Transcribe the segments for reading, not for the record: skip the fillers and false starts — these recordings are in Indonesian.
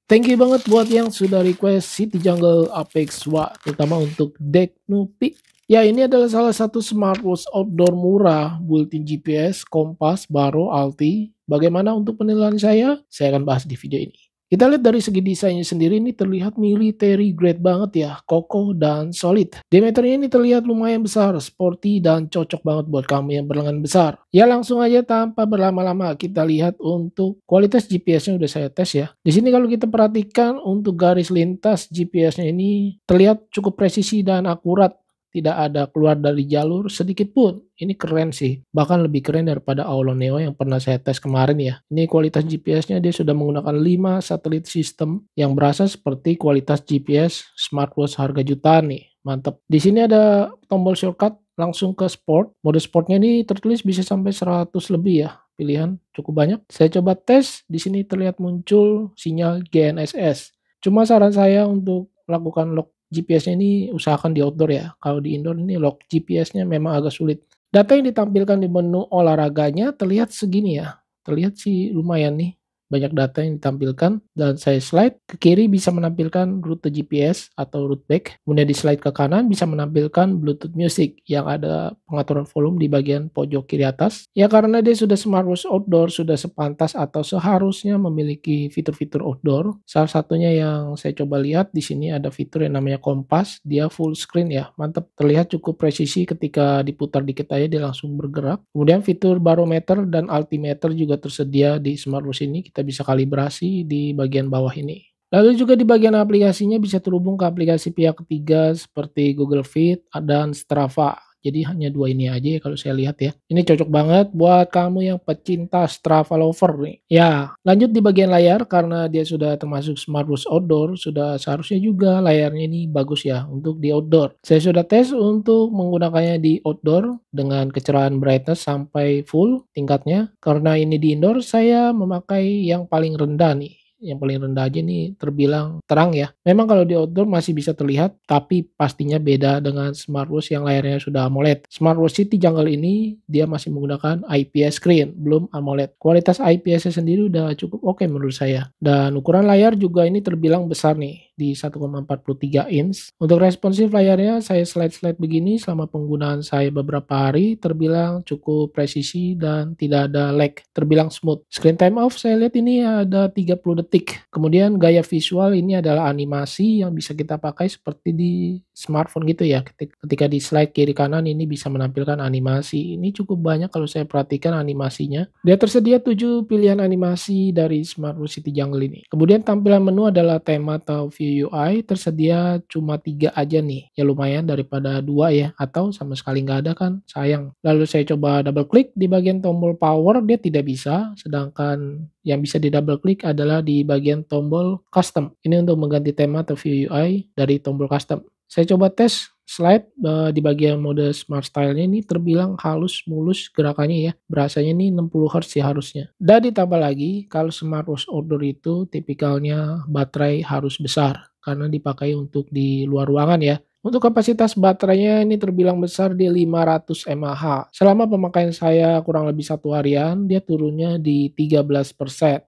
Thank you banget buat yang sudah request City Jungle Apex WA, terutama untuk deck Nupi. Ya, ini adalah salah satu smartwatch outdoor murah, built-in GPS, kompas, baro, alti. Bagaimana untuk penilaian saya? Saya akan bahas di video ini. Kita lihat dari segi desainnya sendiri, ini terlihat military grade banget ya, kokoh dan solid. Diameternya ini terlihat lumayan besar, sporty dan cocok banget buat kamu yang berlengan besar. Ya, langsung aja tanpa berlama-lama kita lihat untuk kualitas GPS-nya udah saya tes ya. Di sini kalau kita perhatikan untuk garis lintas GPS-nya ini terlihat cukup presisi dan akurat. Tidak ada keluar dari jalur sedikit pun. Ini keren sih. Bahkan lebih keren daripada Aolo Neo yang pernah saya tes kemarin ya. Ini kualitas GPS-nya dia sudah menggunakan 5 satelit system yang berasa seperti kualitas GPS smartwatch harga jutaan nih. Mantap. Di sini ada tombol shortcut langsung ke sport. Mode sportnya ini tertulis bisa sampai 100 lebih ya. Pilihan cukup banyak. Saya coba tes. Di sini terlihat muncul sinyal GNSS. Cuma saran saya untuk melakukan lock GPS-nya ini usahakan di outdoor ya. Kalau di indoor ini lock GPS-nya memang agak sulit. Data yang ditampilkan di menu olahraganya terlihat segini ya. Terlihat sih lumayan nih. Banyak data yang ditampilkan dan saya slide ke kiri bisa menampilkan rute GPS atau route back. Kemudian di slide ke kanan bisa menampilkan Bluetooth Music yang ada pengaturan volume di bagian pojok kiri atas. Ya karena dia sudah smartwatch outdoor, sudah sepantas atau seharusnya memiliki fitur-fitur outdoor. Salah satunya yang saya coba lihat di sini ada fitur yang namanya kompas, dia full screen ya. Mantap, terlihat cukup presisi ketika diputar dikit aja dia langsung bergerak. Kemudian fitur barometer dan altimeter juga tersedia di smartwatch ini. Kita bisa kalibrasi di bagian bawah ini. Lalu juga di bagian aplikasinya bisa terhubung ke aplikasi pihak ketiga seperti Google Fit dan Strava. Jadi hanya dua ini aja ya kalau saya lihat ya. Ini cocok banget buat kamu yang pecinta Strava lover nih. Ya, lanjut di bagian layar karena dia sudah termasuk smartwatch outdoor, sudah seharusnya juga layarnya ini bagus ya untuk di outdoor. Saya sudah tes untuk menggunakannya di outdoor dengan kecerahan brightness sampai full tingkatnya. Karena ini di indoor saya memakai yang paling rendah nih. Yang paling rendah aja nih terbilang terang ya. Memang kalau di outdoor masih bisa terlihat, tapi pastinya beda dengan smartwatch yang layarnya sudah AMOLED. Smartwatch City Jungle ini dia masih menggunakan IPS screen, belum AMOLED. Kualitas IPS-nya sendiri udah cukup oke menurut saya. Dan ukuran layar juga ini terbilang besar nih, di 1,43 inch. Untuk responsif layarnya saya slide-slide begini selama penggunaan saya beberapa hari, terbilang cukup presisi dan tidak ada lag, terbilang smooth. Screen time off saya lihat ini ada 30 detik. Kemudian gaya visual ini adalah animasi yang bisa kita pakai seperti di smartphone gitu ya. Ketika di slide kiri kanan ini bisa menampilkan animasi. Ini cukup banyak kalau saya perhatikan animasinya. Dia tersedia 7 pilihan animasi dari smartwatch City Jungle ini. Kemudian tampilan menu adalah tema atau view UI tersedia cuma 3 aja nih. Ya lumayan daripada 2 ya, atau sama sekali nggak ada kan sayang. Lalu saya coba double klik di bagian tombol power dia tidak bisa, sedangkan yang bisa di double klik adalah di bagian tombol custom. Ini untuk mengganti tema atau view UI dari tombol custom. Saya coba tes slide di bagian mode smart style-nya ini terbilang halus mulus gerakannya ya. Berasanya ini 60 Hz sih harusnya. Dan ditambah lagi kalau smartwatch outdoor itu tipikalnya baterai harus besar karena dipakai untuk di luar ruangan ya. Untuk kapasitas baterainya ini terbilang besar di 500 mAh. Selama pemakaian saya kurang lebih 1 harian, dia turunnya di 13%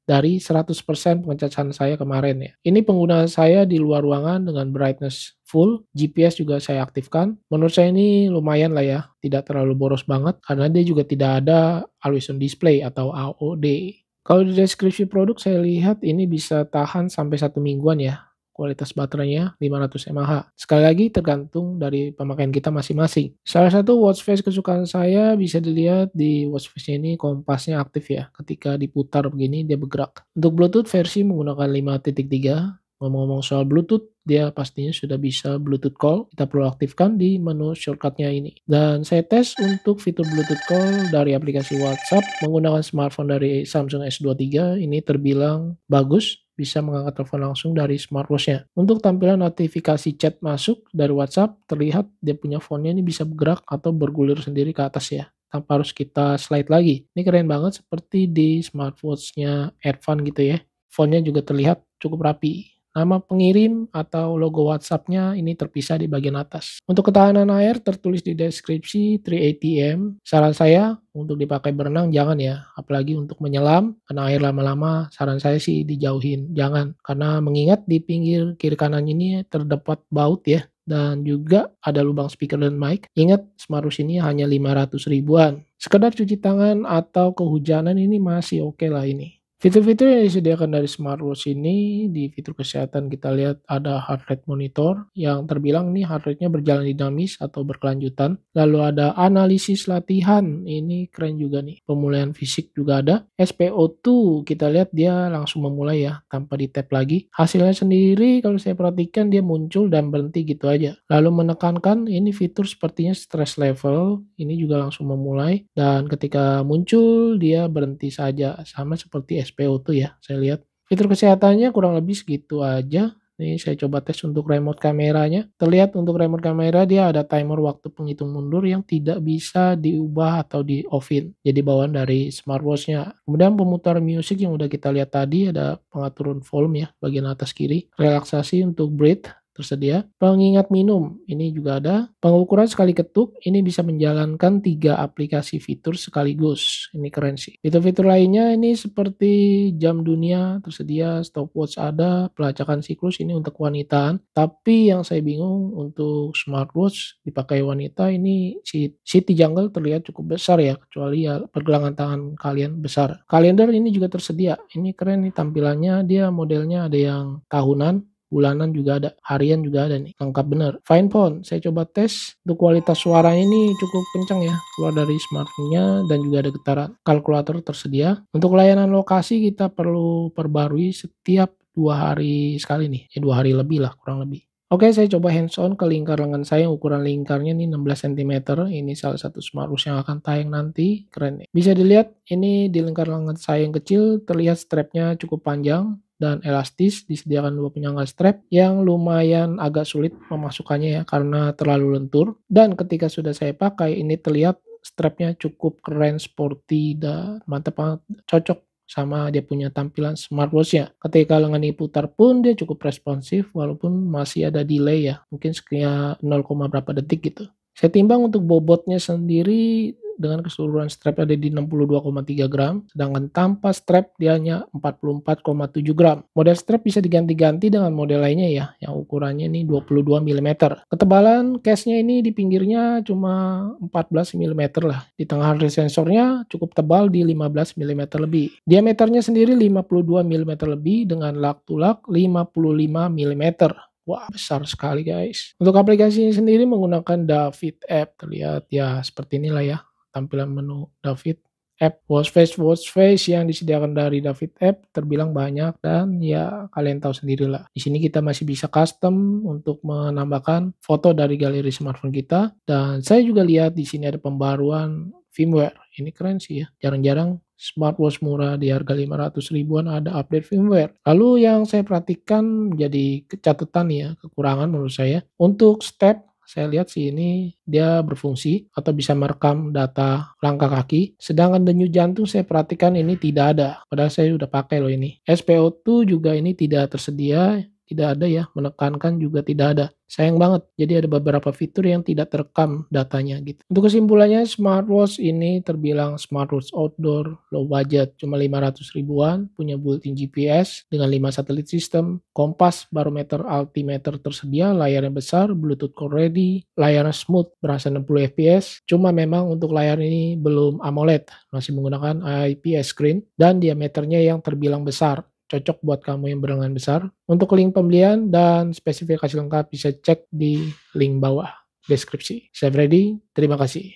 dari 100% pengecasan saya kemarin ya. Ini penggunaan saya di luar ruangan dengan brightness full, GPS juga saya aktifkan. Menurut saya ini lumayan lah ya, tidak terlalu boros banget karena dia juga tidak ada always on display atau AOD. Kalau di deskripsi produk saya lihat ini bisa tahan sampai 1 mingguan ya. Kualitas baterainya 500 mAh. Sekali lagi tergantung dari pemakaian kita masing-masing. Salah satu watch face kesukaan saya bisa dilihat di watch face ini kompasnya aktif ya. Ketika diputar begini dia bergerak. Untuk Bluetooth versi menggunakan 5.3. Ngomong-ngomong soal Bluetooth, dia pastinya sudah bisa Bluetooth call. Kita perlu aktifkan di menu shortcutnya ini. Dan saya tes untuk fitur Bluetooth call dari aplikasi WhatsApp menggunakan smartphone dari Samsung S23. Ini terbilang bagus, bisa mengangkat telepon langsung dari smartwatch-nya. Untuk tampilan notifikasi chat masuk dari WhatsApp, terlihat dia punya fontnya ini bisa bergerak atau bergulir sendiri ke atas ya, tanpa harus kita slide lagi. Ini keren banget seperti di smartwatch-nya Advan gitu ya. Fontnya juga terlihat cukup rapi. Nama pengirim atau logo WhatsApp-nya ini terpisah di bagian atas. Untuk ketahanan air tertulis di deskripsi 380 m. Saran saya untuk dipakai berenang jangan ya, apalagi untuk menyelam, karena air lama-lama saran saya sih dijauhin, jangan. Karena mengingat di pinggir kiri kanan ini terdapat baut ya, dan juga ada lubang speaker dan mic. Ingat, smartwatch ini hanya 500 ribuan. Sekedar cuci tangan atau kehujanan ini masih oke lah ini. Fitur-fitur yang disediakan dari smartwatch ini, di fitur kesehatan kita lihat ada heart rate monitor yang terbilang nih heart rate-nya berjalan dinamis atau berkelanjutan. Lalu ada analisis latihan, ini keren juga nih. Pemulihan fisik juga ada. SpO2 kita lihat dia langsung memulai ya tanpa di tap lagi. Hasilnya sendiri kalau saya perhatikan dia muncul dan berhenti gitu aja. Lalu menekankan ini fitur sepertinya stress level, ini juga langsung memulai dan ketika muncul dia berhenti saja sama seperti SpO2 ya, saya lihat. Fitur kesehatannya kurang lebih segitu aja. Nih saya coba tes untuk remote kameranya. Terlihat untuk remote kamera dia ada timer waktu penghitung mundur yang tidak bisa diubah atau di off-in. Jadi bawaan dari smartwatch-nya. Kemudian pemutar musik yang udah kita lihat tadi, ada pengaturan volume ya bagian atas kiri. Relaksasi untuk breathe tersedia. Pengingat minum ini juga ada. Pengukuran sekali ketuk ini bisa menjalankan 3 aplikasi fitur sekaligus. Ini keren sih. Fitur-fitur lainnya ini seperti jam dunia tersedia, stopwatch ada, pelacakan siklus ini untuk wanita. Tapi yang saya bingung untuk smartwatch dipakai wanita ini City Jungle terlihat cukup besar ya, kecuali ya pergelangan tangan kalian besar. Kalender ini juga tersedia. Ini keren nih tampilannya, dia modelnya ada yang tahunan, bulanan juga ada, harian juga ada nih, lengkap bener. Fine Phone, saya coba tes, untuk kualitas suaranya ini cukup kencang ya, keluar dari smartphone-nya dan juga ada getaran. Kalkulator tersedia. Untuk layanan lokasi kita perlu perbarui setiap 2 hari sekali nih, ya 2 hari lebih lah kurang lebih. Oke, saya coba hands on ke lingkar lengan saya, ukuran lingkarnya ini 16 cm. Ini salah satu smartwatch yang akan tayang nanti, keren nih. Bisa dilihat ini di lingkar lengan saya yang kecil terlihat strapnya cukup panjang dan elastis, disediakan 2 penyangga strap yang lumayan agak sulit memasukkannya ya karena terlalu lentur. Dan ketika sudah saya pakai ini terlihat strapnya cukup keren, sporty dan mantap banget, cocok sama dia punya tampilan smartwatch-nya. Ketika lengan diputar pun dia cukup responsif walaupun masih ada delay ya, mungkin sekian 0, berapa detik gitu. Saya timbang untuk bobotnya sendiri dengan keseluruhan strap ada di 62,3 gram, sedangkan tanpa strap dia hanya 44,7 gram. Model strap bisa diganti-ganti dengan model lainnya ya, yang ukurannya ini 22 mm. Ketebalan case-nya ini di pinggirnya cuma 14 mm lah. Di tengah hard sensornya cukup tebal di 15 mm lebih. Diameternya sendiri 52 mm lebih dengan lug to lug 55 mm. Wah, besar sekali guys. Untuk aplikasinya sendiri menggunakan David App. Terlihat ya seperti inilah ya tampilan menu David App. Watch face yang disediakan dari David App terbilang banyak dan ya kalian tahu sendirilah. Di sini kita masih bisa custom untuk menambahkan foto dari galeri smartphone kita. Dan saya juga lihat di sini ada pembaruan firmware. Ini keren sih ya. Jarang-jarang smartwatch murah di harga 500 ribuan ada update firmware. Lalu yang saya perhatikan jadi catatan ya, kekurangan menurut saya. Untuk step, saya lihat sih ini dia berfungsi atau bisa merekam data langkah kaki. Sedangkan denyut jantung saya perhatikan ini tidak ada. Padahal saya sudah pakai loh ini. SpO2 juga ini tidak tersedia. Tidak ada ya, menekankan juga tidak ada. Sayang banget, jadi ada beberapa fitur yang tidak terekam datanya gitu. Untuk kesimpulannya, smartwatch ini terbilang smartwatch outdoor, low budget, cuma 500 ribuan, punya built-in GPS dengan 5 satelit system, kompas, barometer, altimeter tersedia, layarnya besar, Bluetooth core ready, layarnya smooth, berasa 60 fps, cuma memang untuk layar ini belum AMOLED, masih menggunakan IPS screen, dan diameternya yang terbilang besar. Cocok buat kamu yang berlengan besar. Untuk link pembelian dan spesifikasi lengkap bisa cek di link bawah deskripsi. Saya Freddy, terima kasih.